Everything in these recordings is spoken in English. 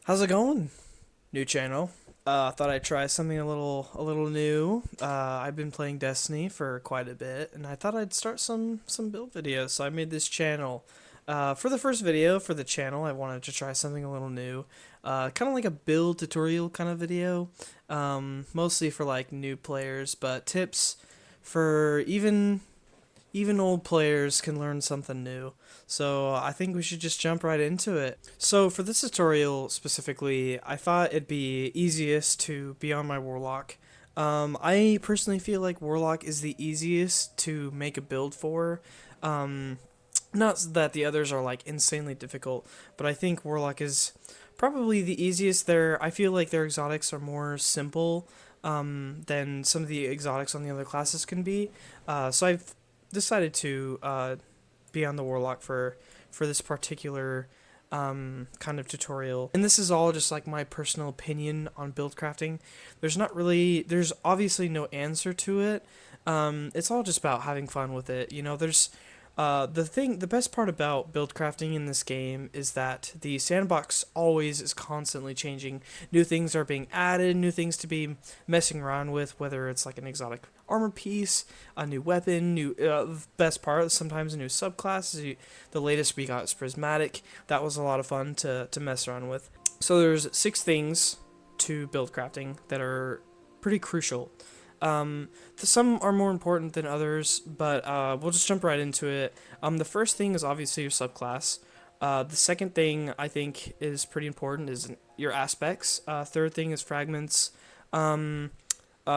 How's it going? New channel. Thought I'd try something a little new. I've been playing Destiny for quite a bit, and I thought I'd start some build videos. So I made this channel. For the first video for the channel, I wanted to try something a little new. Kind of like a build tutorial kind of video. Mostly for like new players, but tips for even old players can learn something new. So I think we should just jump right into it. So for this tutorial specifically, I thought it'd be easiest to be on my Warlock. I personally feel like Warlock is the easiest to make a build for. Not that the others are like insanely difficult, but I think Warlock is probably the easiest. I feel like their exotics are more simple than some of the exotics on the other classes can be. So I've decided to be on the Warlock for this particular kind of tutorial. And this is all just like my personal opinion on build crafting. There's obviously no answer to it. It's all just about having fun with it. You know, the best part about build crafting in this game is that the sandbox always is constantly changing. New things are being added, new things to be messing around with, whether it's like an exotic armor piece, a new weapon, best part, sometimes a new subclass. The latest we got is Prismatic. That was a lot of fun to mess around with. So there's 6 things to build crafting that are pretty crucial. Some are more important than others, but we'll just jump right into it. The first thing is obviously your subclass. The second thing I think is pretty important is your aspects. Third thing is fragments.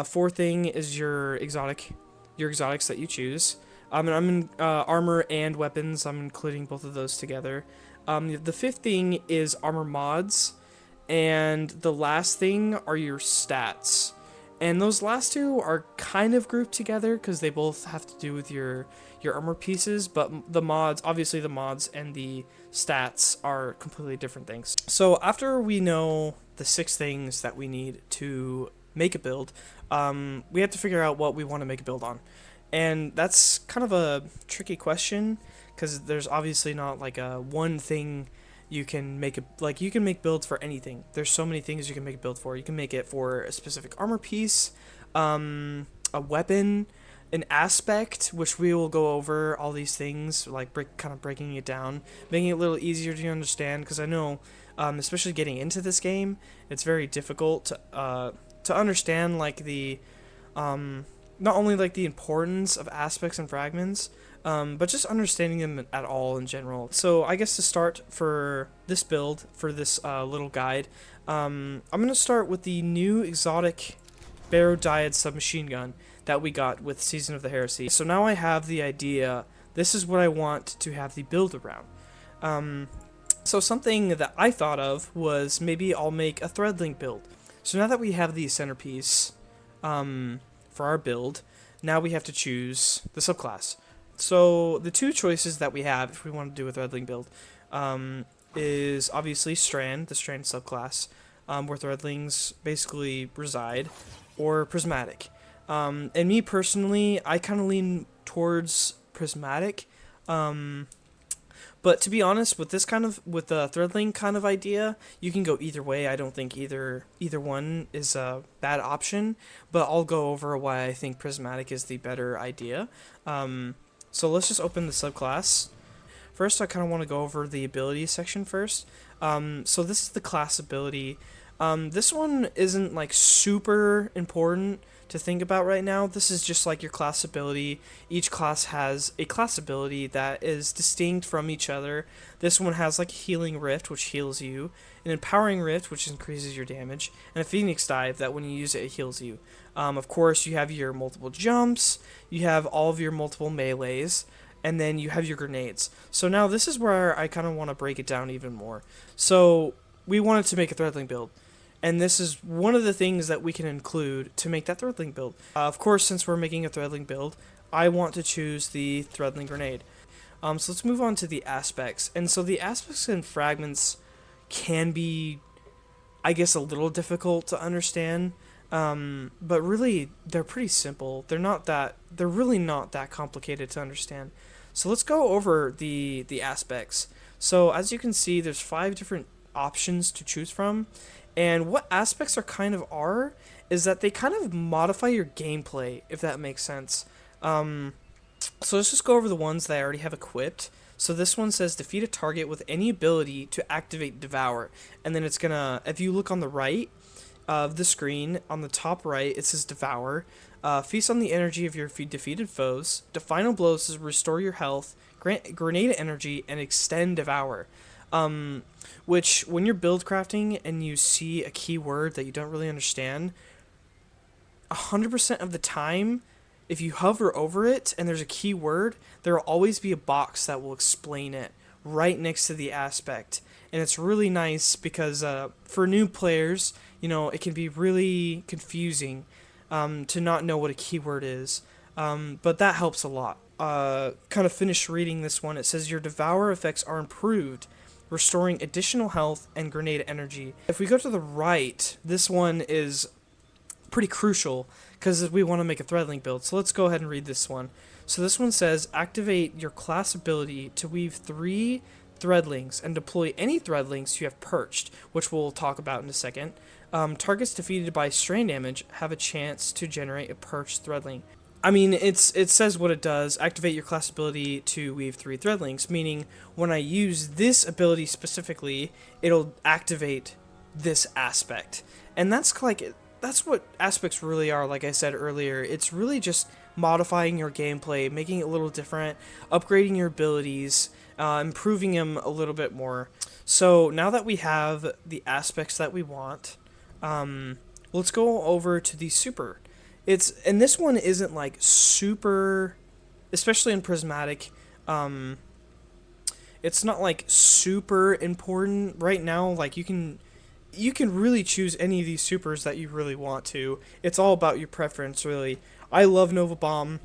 Fourth thing is your exotics that you choose. And I'm in armor and weapons. I'm including both of those together. The fifth thing is armor mods, and the last thing are your stats. And those last two are kind of grouped together because they both have to do with your armor pieces, but obviously the mods and the stats are completely different things. So after we know the 6 things that we need to make a build, we have to figure out what we want to make a build on. And that's kind of a tricky question because there's obviously not like a one thing you can make builds for anything. There's so many things you can make a build for. You can make it for a specific armor piece, a weapon, an aspect, which we will go over all these things, like kind of breaking it down, making it a little easier to understand. Because I know, especially getting into this game, it's very difficult to understand like not only like the importance of aspects and fragments, but just understanding them at all in general. So I guess to start for this build, for this little guide, I'm going to start with the new exotic Barodiad submachine gun that we got with Season of the Heresy. So now I have the idea. This is what I want to have the build around. So something that I thought of was maybe I'll make a Threadlink build. So now that we have the centerpiece for our build, now we have to choose the subclass. So the 2 choices that we have if we want to do a Threadling build is obviously Strand, the Strand subclass, where Threadlings basically reside, or Prismatic. And me personally, I kind of lean towards Prismatic. But to be honest, with the Threadling kind of idea, you can go either way. I don't think either one is a bad option, but I'll go over why I think Prismatic is the better idea. So let's just open the subclass. First, I kind of want to go over the ability section first. So this is the class ability. This one isn't like super important to think about right now. This is just like your class ability. Each class has a class ability that is distinct from each other. This one has like a Healing Rift, which heals you, an Empowering Rift, which increases your damage, and a Phoenix Dive that when you use it, it heals you. Of course, you have your multiple jumps, you have all of your multiple melees, and then you have your grenades. So now this is where I kind of want to break it down even more. So we wanted to make a Threadling build, and this is one of the things that we can include to make that Threadling build. Of course, since we're making a Threadling build, I want to choose the Threadling grenade. So let's move on to the aspects. And so the aspects and fragments can be, I guess, a little difficult to understand. But really, they're pretty simple. They're really not that complicated to understand. So let's go over the aspects. So as you can see, there's 5 different options to choose from. And what aspects are kind of are is that they kind of modify your gameplay, if that makes sense. So let's just go over the ones that I already have equipped. So this one says defeat a target with any ability to activate Devour. And then it's gonna, if you look on the right of the screen, on the top right, it says Devour. Feast on the energy of your defeated foes. The final blow says restore your health, grant grenade energy, and extend Devour. Which, when you're build crafting and you see a keyword that you don't really understand, 100% of the time, if you hover over it and there's a keyword, there will always be a box that will explain it right next to the aspect. And it's really nice because for new players, it can be really confusing to not know what a keyword is. But that helps a lot. Kind of finished reading this one. It says your Devour effects are improved, restoring additional health and grenade energy. If we go to the right, this one is pretty crucial because we want to make a Threadling build. So let's go ahead and read this one. So this one says activate your class ability to weave 3 Threadlings and deploy any Threadlings you have perched, which we'll talk about in a second. Targets defeated by strain damage have a chance to generate a perched Threadling. I mean, it says what it does. Activate your class ability to weave 3 Threadlings, meaning when I use this ability specifically, it'll activate this aspect. And that's what aspects really are, like I said earlier. It's really just modifying your gameplay, making it a little different, upgrading your abilities, improving them a little bit more. So now that we have the aspects that we want, let's go over to the super. And this one isn't like super, especially in Prismatic, it's not like super important right now. Like you can really choose any of these supers that you really want to. It's all about your preference, really. I love Nova Bomb.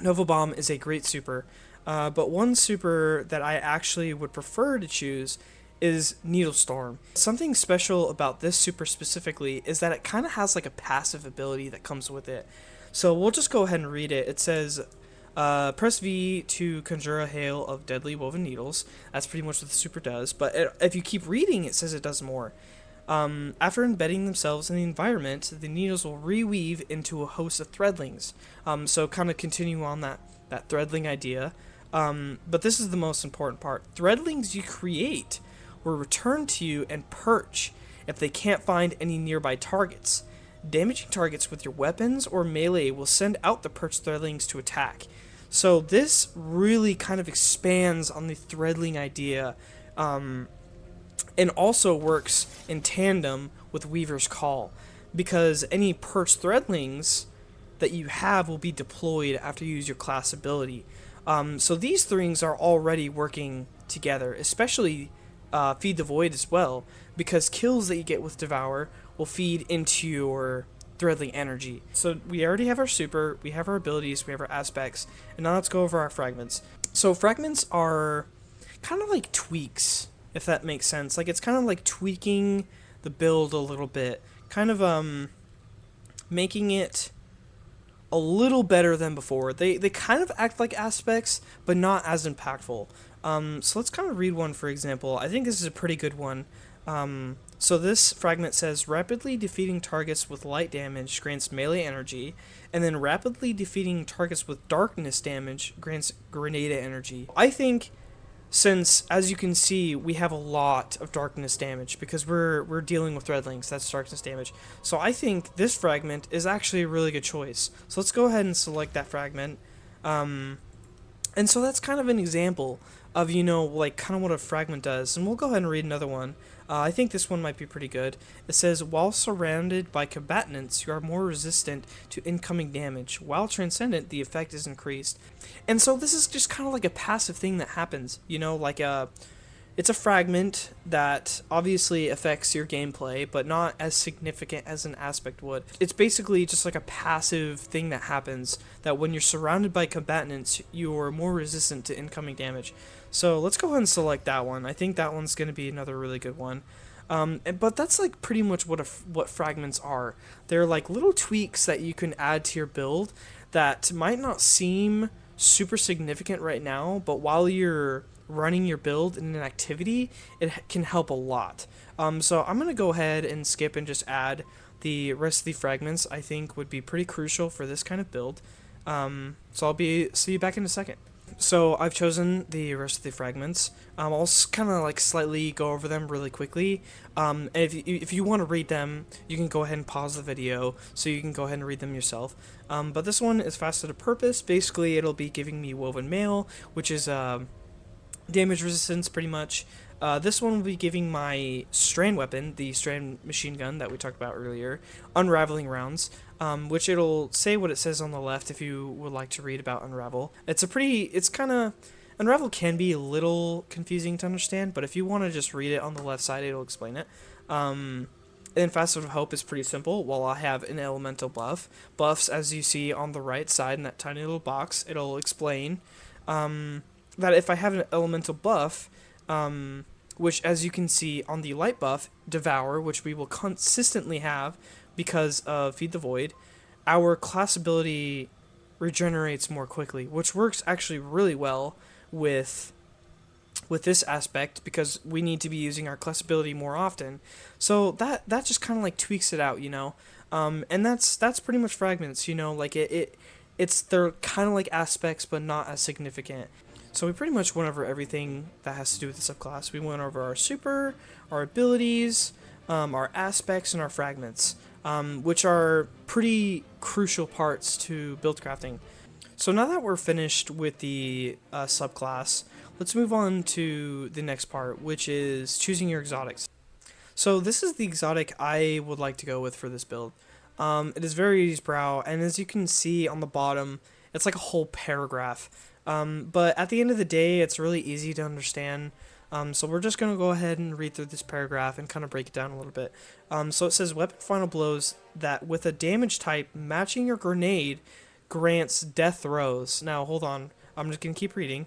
Nova Bomb is a great super. But one super that I actually would prefer to choose is Needlestorm. Something special about this super specifically is that it kind of has like a passive ability that comes with it. So we'll just go ahead and read it. It says, press V to conjure a hail of deadly woven needles. That's pretty much what the super does. But if you keep reading, it says it does more. After embedding themselves in the environment, the needles will reweave into a host of threadlings. So kind of continue on that threadling idea. But this is the most important part. Threadlings you create will return to you and perch if they can't find any nearby targets. Damaging targets with your weapons or melee will send out the perched threadlings to attack. So this really kind of expands on the threadling idea, and also works in tandem with Weaver's Call, because any perched threadlings that you have will be deployed after you use your class ability. So these things are already working together, especially Feed the Void as well, because kills that you get with Devour will feed into your Threadling energy. So we already have our super, we have our abilities, we have our aspects, and now let's go over our fragments. So fragments are kind of like tweaks, if that makes sense. Like it's kind of like tweaking the build a little bit, kind of making it a little better than before. They kind of act like aspects, but not as impactful. So let's kind of read one, for example. I think this is a pretty good one. So this fragment says, rapidly defeating targets with light damage grants melee energy, and then rapidly defeating targets with darkness damage grants grenade energy. I think, since, as you can see, we have a lot of darkness damage, because we're dealing with threadlings, that's darkness damage. So I think this fragment is actually a really good choice. So let's go ahead and select that fragment. And so that's kind of an example of, like, kind of what a fragment does. And we'll go ahead and read another one. I think this one might be pretty good. It says, while surrounded by combatants, you are more resistant to incoming damage. While transcendent, the effect is increased. And so this is just kind of like a passive thing that happens. It's a fragment that obviously affects your gameplay, but not as significant as an aspect would. It's basically just like a passive thing that happens, that when you're surrounded by combatants, you're more resistant to incoming damage. So let's go ahead and select that one. I think that one's going to be another really good one. But that's like pretty much what fragments are. They're like little tweaks that you can add to your build that might not seem super significant right now, but while you're running your build in an activity, can help a lot. So I'm going to go ahead and skip and just add the rest of the fragments. I think would be pretty crucial for this kind of build. So see you back in a second. So I've chosen the rest of the fragments. I'll kind of like slightly go over them really quickly. And if you want to read them, you can go ahead and pause the video so you can go ahead and read them yourself. But this one is Facet of Purpose. Basically, it'll be giving me Woven Mail, which is damage resistance pretty much. This one will be giving my strand weapon, the strand machine gun that we talked about earlier, unraveling rounds, which it'll say what it says on the left if you would like to read about Unravel. Unravel can be a little confusing to understand, but if you want to just read it on the left side, it'll explain it. And Facet of Hope is pretty simple. While I have an elemental buffs, as you see on the right side in that tiny little box, it'll explain that if I have an elemental buff, which as you can see on the light buff, Devour, which we will consistently have because of Feed the Void, our class ability regenerates more quickly, which works actually really well with this aspect because we need to be using our class ability more often. So that just kind of like tweaks it out, you know. And that's pretty much fragments, you know, like they're kind of like aspects but not as significant. So we pretty much went over everything that has to do with the subclass. We went over our super, our abilities, our aspects, and our fragments, which are pretty crucial parts to build crafting. So now that we're finished with the subclass, let's move on to the next part, which is choosing your exotics. So this is the exotic I would like to go with for this build. It is very easy brow, and as you can see on the bottom, it's like a whole paragraph. But at the end of the day, it's really easy to understand. So we're just going to go ahead and read through this paragraph and kind of break it down a little bit. So it says, weapon final blows that with a damage type matching your grenade grants death throws. Now, hold on. I'm just going to keep reading.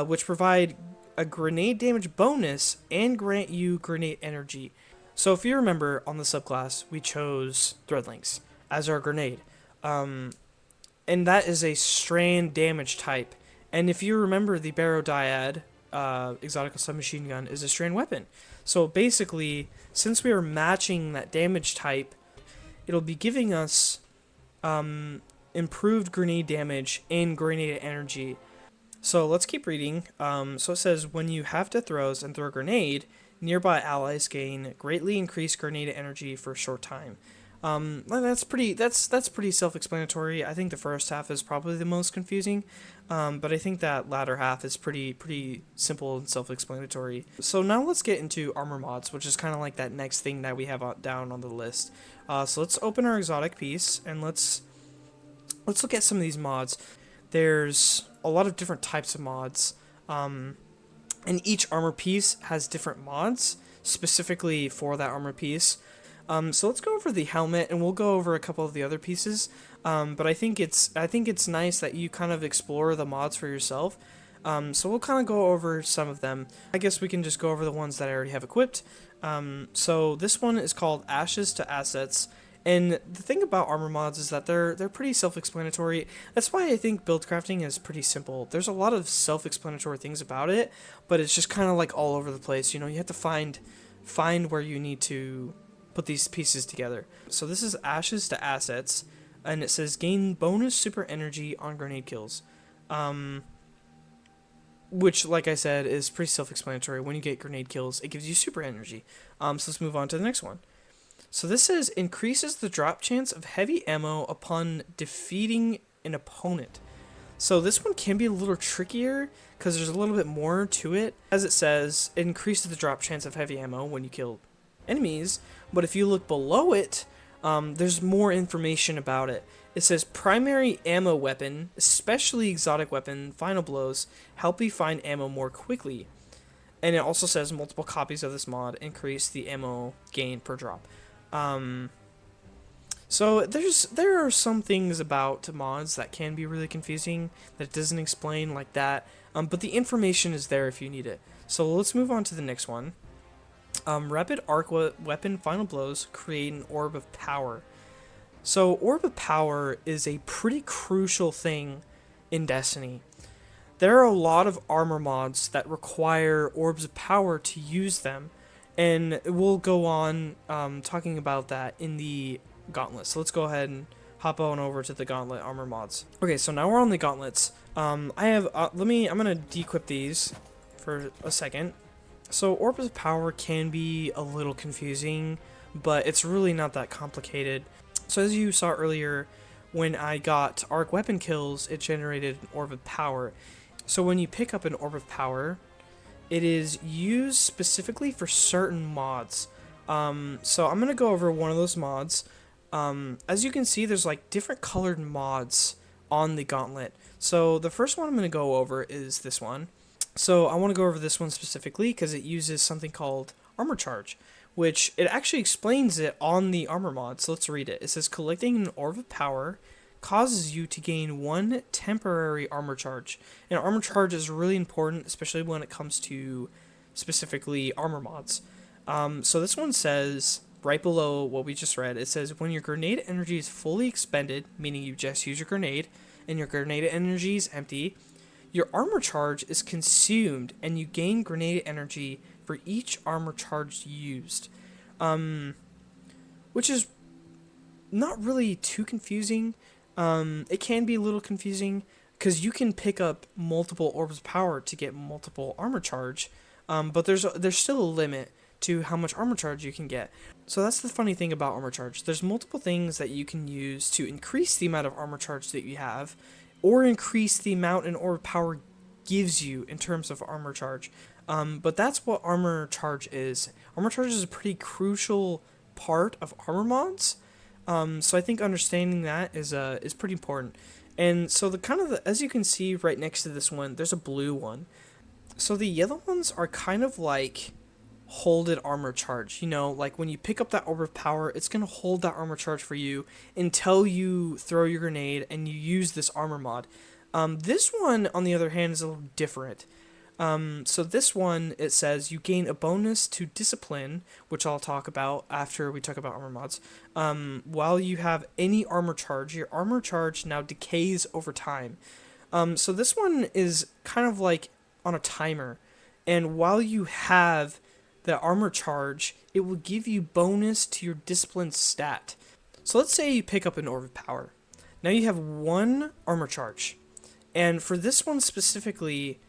Which provide a grenade damage bonus and grant you grenade energy. So if you remember, on the subclass, we chose Threadlinks as our grenade. And that is a strand damage type. And if you remember, the Barodyad exotic submachine gun is a strand weapon. So basically, since we are matching that damage type, it'll be giving us improved grenade damage and grenade energy. So let's keep reading. So it says, when you have death throws and throw a grenade, nearby allies gain greatly increased grenade energy for a short time. That's pretty self-explanatory. I think the first half is probably the most confusing, but I think that latter half is pretty simple and self-explanatory. So now let's get into armor mods, which is kind of like that next thing that we have down on the list. So let's open our exotic piece and let's look at some of these mods. There's a lot of different types of mods, and each armor piece has different mods specifically for that armor piece. So let's go over the helmet, and we'll go over a couple of the other pieces. But I think it's nice that you kind of explore the mods for yourself. So we'll kind of go over some of them. I guess we can just go over the ones that I already have equipped. So this one is called Ashes to Assets. And the thing about armor mods is that they're pretty self-explanatory. That's why I think build crafting is pretty simple. There's a lot of self-explanatory things about it, but it's just kind of like all over the place. You know, you have to find where you need to put these pieces together. So this is Ashes to Assets, and it says gain bonus super energy on grenade kills, which, like I said, is pretty self-explanatory. When you get grenade kills, it gives you super energy. So let's move on to the next one. So this says increases the drop chance of heavy ammo upon defeating an opponent. So this one can be a little trickier because there's a little bit more to it. As it says, it increases the drop chance of heavy ammo when you kill enemies, but if you look below it, there's more information about it. It says primary ammo weapon, especially exotic weapon, final blows, help you find ammo more quickly. And it also says multiple copies of this mod increase the ammo gain per drop. So there are some things about mods that can be really confusing that it doesn't explain like that, but the information is there if you need it. So let's move on to the next one. Rapid arc weapon final blows create an orb of power. So orb of power is a pretty crucial thing in Destiny. there are a lot of armor mods that require orbs of power to use them, and we'll go on talking about that in the gauntlet. So let's go ahead and hop on over to the gauntlet armor mods. Okay, so now we're on the gauntlets. I have I'm gonna de-equip these for a second. So orbs of power can be a little confusing, but it's really not that complicated. So as you saw earlier, when I got arc weapon kills, it generated an orb of power. So when you pick up an orb of power, it is used specifically for certain mods. So I'm gonna go over one of those mods. As you can see, there's like different colored mods on the gauntlet. So the first one I'm gonna go over is this one. So I want to go over this one specifically because it uses something called Armor Charge, which it actually explains it on the armor mod. So let's read it. It says collecting an orb of power causes you to gain 1 temporary armor charge. And armor charge is really important, especially when it comes to specifically armor mods. So this one says, right below what we just read, it says when your grenade energy is fully expended, meaning you just use your grenade, and your grenade energy is empty, your armor charge is consumed, and you gain grenade energy for each armor charge used. Which is not really too confusing. It can be a little confusing, because you can pick up multiple orbs of power to get multiple armor charge, but there's still a limit to how much armor charge you can get. So that's the funny thing about armor charge. There's multiple things that you can use to increase the amount of armor charge that you have, or increase the amount an orb power gives you in terms of armor charge. But that's what armor charge is. Armor charge is a pretty crucial part of armor mods. So I think understanding that is pretty important. And so as you can see right next to this one, there's a blue one. So the yellow ones are kind of like holded armor charge. You know, like when you pick up that orb of power, it's going to hold that armor charge for you until you throw your grenade and you use this armor mod. This one, on the other hand, is a little different. So this one, it says you gain a bonus to discipline, which I'll talk about after we talk about armor mods. While you have any armor charge, your armor charge now decays over time. So this one is kind of like on a timer, and while you have the armor charge, it will give you bonus to your discipline stat. So let's say you pick up an orb of power. Now you have 1 armor charge, and for this one specifically,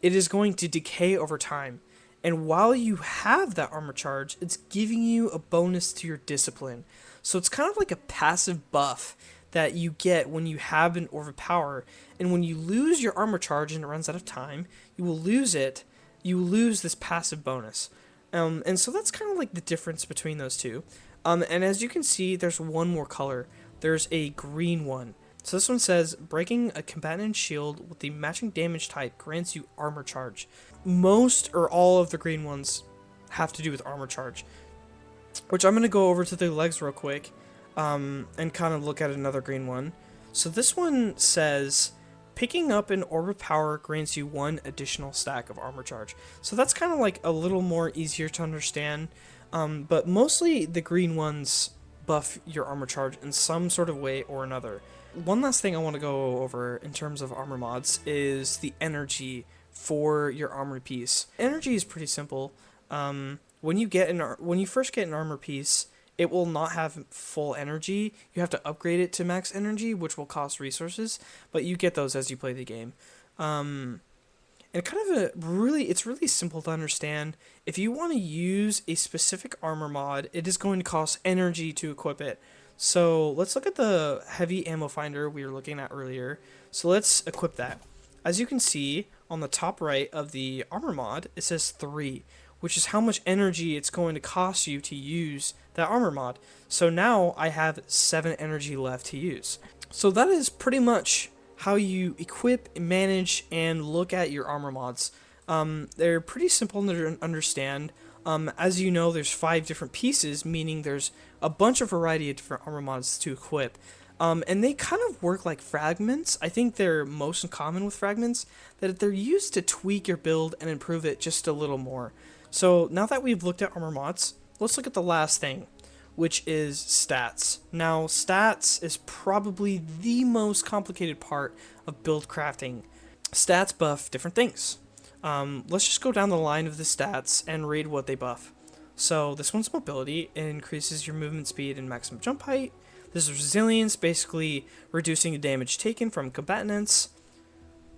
it is going to decay over time. And while you have that armor charge, it's giving you a bonus to your discipline. So it's kind of like a passive buff that you get when you have an orb of power. And when you lose your armor charge and it runs out of time, you will lose it. You lose this passive bonus. And so that's kind of like the difference between those two. And as you can see, there's one more color. There's a green one. So this one says, breaking a combatant's shield with the matching damage type grants you armor charge. Most or all of the green ones have to do with armor charge, which I'm going to go over to the legs real quick and kind of look at another green one. So this one says, picking up an orb of power grants you 1 additional stack of armor charge. So that's kind of like a little more easier to understand, but mostly the green ones buff your armor charge in some sort of way or another. One last thing I want to go over in terms of armor mods is the energy for your armor piece. Energy is pretty simple. When you first get an armor piece, it will not have full energy. You have to upgrade it to max energy, which will cost resources, but you get those as you play the game. And it's really simple to understand. If you want to use a specific armor mod, it is going to cost energy to equip it. So let's look at the heavy ammo finder we were looking at earlier. So let's equip that. As you can see on the top right of the armor mod, it says 3, which is how much energy it's going to cost you to use that armor mod. So now I have 7 energy left to use. So that is pretty much how you equip, manage, and look at your armor mods. They're pretty simple to understand. As you know, there's 5 different pieces, meaning there's a bunch of variety of different armor mods to equip. And they kind of work like fragments. I think they're most in common with fragments, that they're used to tweak your build and improve it just a little more. So now that we've looked at armor mods, let's look at the last thing, which is stats. Now, stats is probably the most complicated part of build crafting. Stats buff different things. Let's just go down the line of the stats and read what they buff. So this one's mobility. It increases your movement speed and maximum jump height. This is resilience, basically reducing the damage taken from combatants.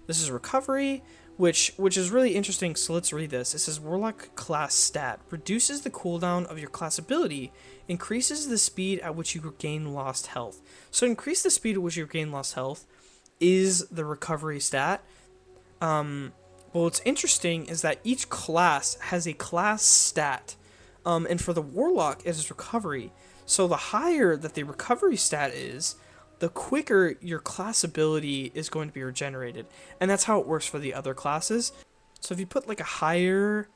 This is recovery, which is really interesting, so let's read this. It says Warlock class stat. Reduces the cooldown of your class ability. Increases the speed at which you regain lost health. So increase the speed at which you regain lost health is the recovery stat. Well, what's interesting is that each class has a class stat. And for the Warlock, it is recovery. So the higher that the recovery stat is, the quicker your class ability is going to be regenerated. And that's how it works for the other classes. So if you put like a higher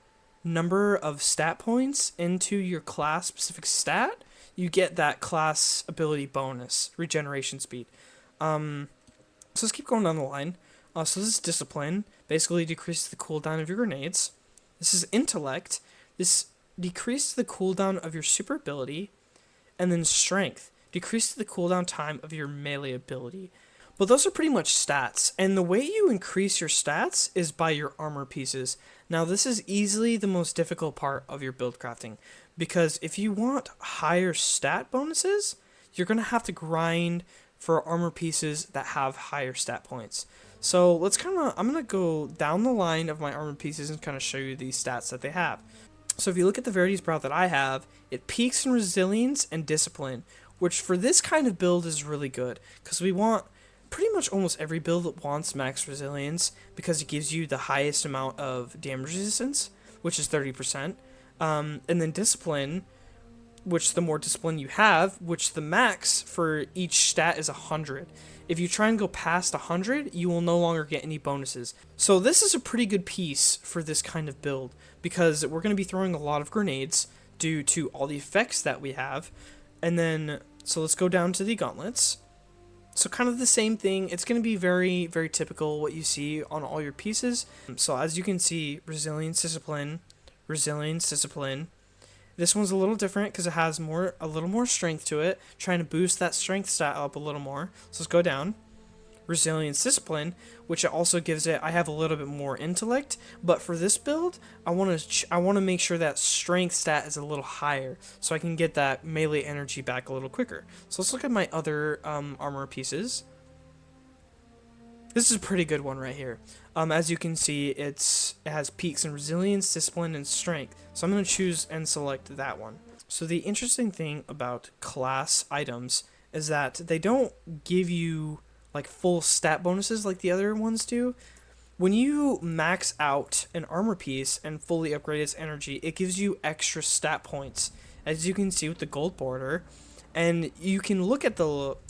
number of stat points into your class specific stat, you get that class ability bonus, regeneration speed. So let's keep going down the line. So this is discipline, basically decreases the cooldown of your grenades. This is intellect. This decreases the cooldown of your super ability. And then strength, decreases the cooldown time of your melee ability. But those are pretty much stats, and the way you increase your stats is by your armor pieces. Now this is easily the most difficult part of your build crafting, because if you want higher stat bonuses, you're going to have to grind for armor pieces that have higher stat points. So I'm going to go down the line of my armor pieces and kind of show you these stats that they have. So if you look at the Verity's Brow that I have, it peaks in resilience and discipline, which for this kind of build is really good, because we want pretty much almost every build that wants max resilience, because it gives you the highest amount of damage resistance, which is 30%, and then discipline, which the more discipline you have, which the max for each stat is 100. If you try and go past 100, you will no longer get any bonuses. So this is a pretty good piece for this kind of build, because we're going to be throwing a lot of grenades due to all the effects that we have. And then, so let's go down to the gauntlets. So kind of the same thing. It's going to be very, very typical what you see on all your pieces. So as you can see, resilience, discipline, resilience, discipline. This one's a little different because it has a little more strength to it, trying to boost that strength stat up a little more. So let's go down. Resilience, discipline, which also gives it, I have a little bit more intellect, but for this build, I want to make sure that strength stat is a little higher, so I can get that melee energy back a little quicker. So let's look at my other armor pieces. This is a pretty good one right here. As you can see, it has peaks in resilience, discipline, and strength. So I'm going to choose and select that one. So the interesting thing about class items is that they don't give you like full stat bonuses like the other ones do. When you max out an armor piece and fully upgrade its energy, it gives you extra stat points, as you can see with the gold border. And you can look at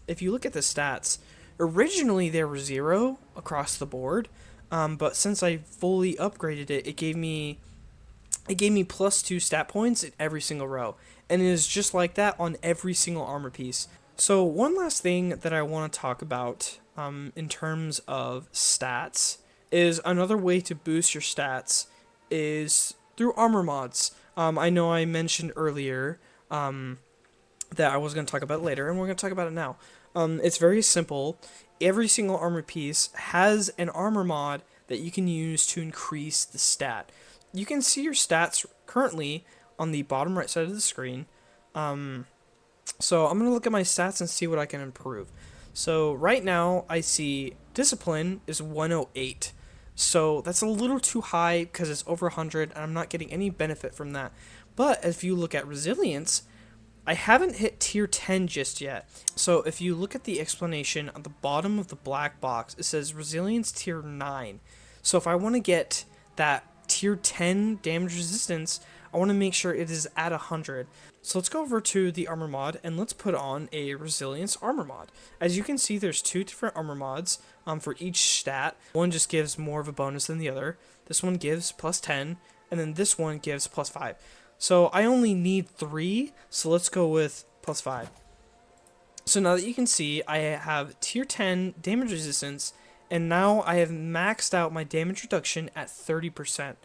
if you look at the stats, originally there were 0 across the board, but since I fully upgraded it, it gave me +2 stat points in every single row, and it is just like that on every single armor piece. So one last thing that I want to talk about in terms of stats is another way to boost your stats is through armor mods. I know I mentioned earlier that I was going to talk about it later, and we're going to talk about it now. It's very simple. Every single armor piece has an armor mod that you can use to increase the stat. You can see your stats currently on the bottom right side of the screen. So I'm going to look at my stats and see what I can improve. So right now I see discipline is 108. So that's a little too high because it's over 100 and I'm not getting any benefit from that. But if you look at resilience, I haven't hit tier 10 just yet. So if you look at the explanation at the bottom of the black box, it says resilience tier 9. So if I want to get that tier 10 damage resistance, I want to make sure it is at 100. So let's go over to the armor mod and let's put on a resilience armor mod. As you can see, there's 2 different armor mods for each stat. One just gives more of a bonus than the other. This one gives +10, and then this one gives +5. So I only need 3, so let's go with +5. So now that you can see, I have tier 10 damage resistance, and now I have maxed out my damage reduction at 30%.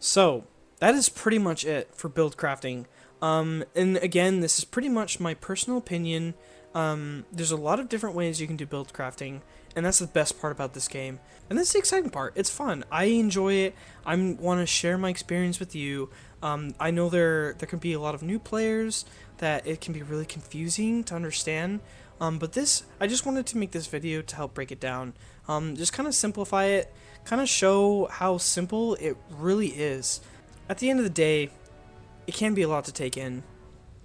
So that is pretty much it for build crafting. And again, this is pretty much my personal opinion. There's a lot of different ways you can do build crafting, And that's the best part about this game. And that's the exciting part. It's fun. I enjoy it. I want to share my experience with you. I know there can be a lot of new players that it can be really confusing to understand. But this, I just wanted to make this video to help break it down. Just kind of simplify it, kind of show how simple it really is. At the end of the day, it can be a lot to take in.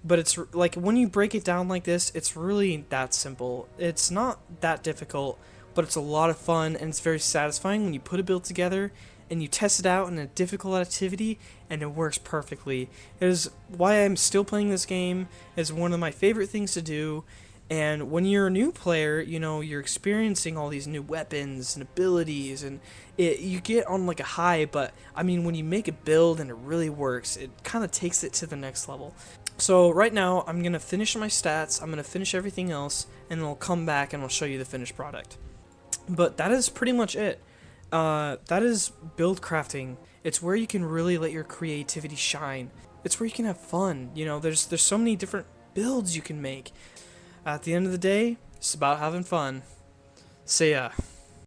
But it's like when you break it down like this, it's really that simple. It's not that difficult, but it's a lot of fun and it's very satisfying when you put a build together and you test it out in a difficult activity and it works perfectly. It is why I'm still playing this game. It's one of my favorite things to do. And when you're a new player, you know, you're experiencing all these new weapons and abilities, and you get on like a high, but I mean, when you make a build and it really works, it kind of takes it to the next level. So right now, I'm going to finish my stats, I'm going to finish everything else, and then I'll come back and I'll show you the finished product. But that is pretty much it. That is build crafting. It's where you can really let your creativity shine. It's where you can have fun. You know, there's so many different builds you can make. At the end of the day, it's about having fun. See ya.